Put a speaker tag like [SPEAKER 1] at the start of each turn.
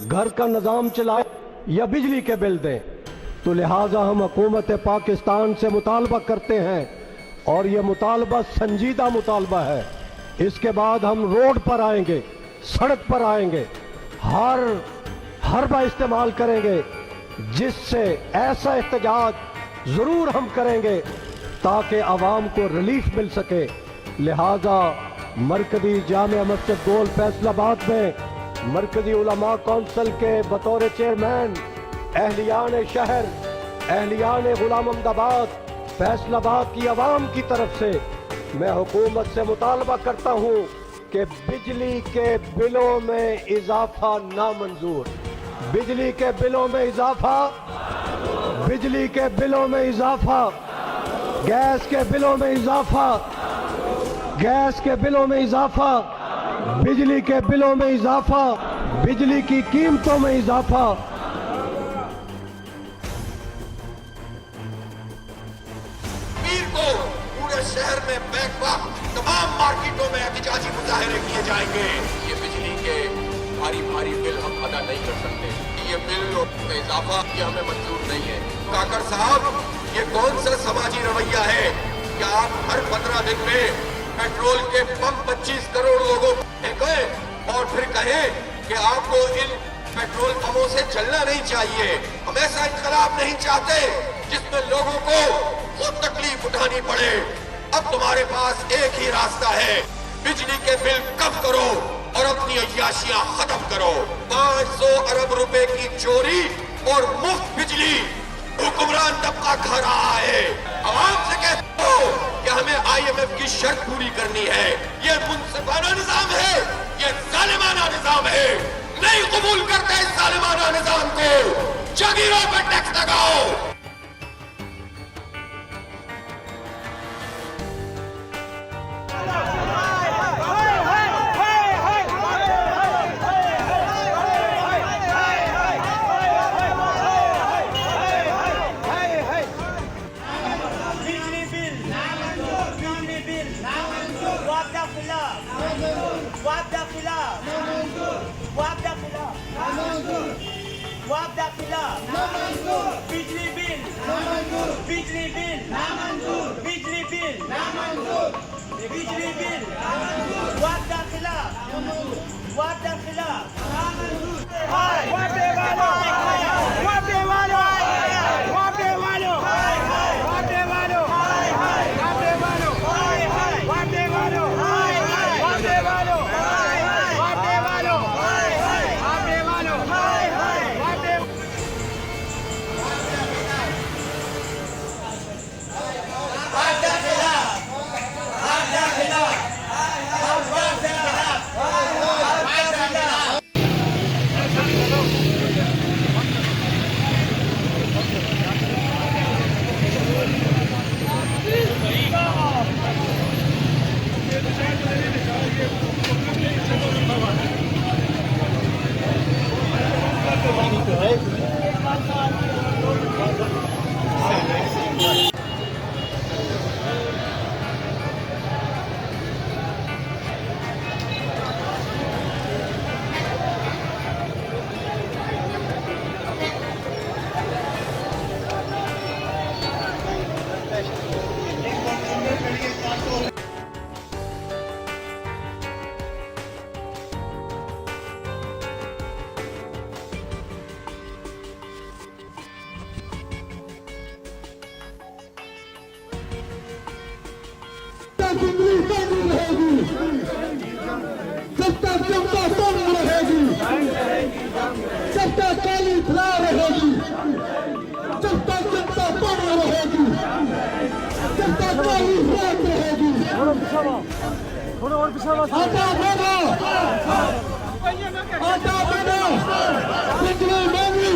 [SPEAKER 1] घर का निज़ाम चलाए या बिजली के बिल दें। तो लिहाजा हम हुकूमत पाकिस्तान से मुतालबा करते हैं और ये मुतालबा संजीदा मुतालबा है। इसके बाद हम रोड पर आएंगे, सड़क पर आएंगे, हर हरबा इस्तेमाल करेंगे, जिससे ऐसा एहतजाज ज़रूर हम करेंगे ताकि आवाम को रिलीफ मिल सके। लिहाजा मरकज़ी जामिया मस्जिद गोल फैसलाबाद में मरकज़ी उलमा कौंसिल के बतौर चेयरमैन अहलियान शहर, अहलियान गुलाम अहमदाबाद, फैसलाबाद की आवाम की तरफ से मैं हुकूमत से मुतालबा करता हूँ कि बिजली के बिलों में इजाफा नामंजूर, बिजली के बिलों में इजाफा, बिजली के बिलों में इजाफा, गैस के बिलों में इजाफा, गैस के बिलों में इजाफा, बिजली के बिलों में इजाफा, बिजली की कीमतों में इजाफा।
[SPEAKER 2] पीर को पूरे शहर में बैकवक्त तमाम मार्केटों में एहतजाजी मुजाहरे किए जाएंगे। ये बिजली के भारी भारी बिल हम अदा नहीं कर सकते। ये बिल में इजाफा ये हमें मंजूर नहीं है। काकर साहब, ये कौन सा समाजी रवैया है कि आप हर 15 दिन में पेट्रोल के पंप 25 करोड़ लोगों को फेंकें और फिर कहें कि आपको इन पेट्रोल पंपों से चलना नहीं चाहिए। हम ऐसा इनकलाब नहीं चाहते जिसमें लोगों को खुद तकलीफ उठानी पड़े। अब तुम्हारे पास एक ही रास्ता है, बिजली के बिल कम करो और अपनी अय्याशियां खत्म करो। 500 अरब रुपए की चोरी और मुफ्त बिजली हुक्मरान तबका खा रहा है। आवाम से कहते हो कि हमें IMF की शर्त पूरी करनी है। ये मुनसिफाना निजाम है, ये जालिमाना निजाम है। नहीं कबूल करते इस जालिमाना निजाम को। जागीरों पर टैक्स लगाओ।
[SPEAKER 3] बिजली बिल, बिजली बिल, बिजली बिल, बिजली बिल, वादा खिलाफ, वादा खिलाफ, वादे वालों, वादे वालों, वादे वालों, वादे वालों, वादे वालों, वादे वालों, वादे वालों, वादे वालों, वादे वालों, वादे
[SPEAKER 4] सत्ता जनता संग रहेगी, सत्ता काली फैला रहेगी, सत्ता जनता संग रहेगी, सत्ता काली रात रहेगी। आटा बनो, आटा बनो, बिजली महंगी,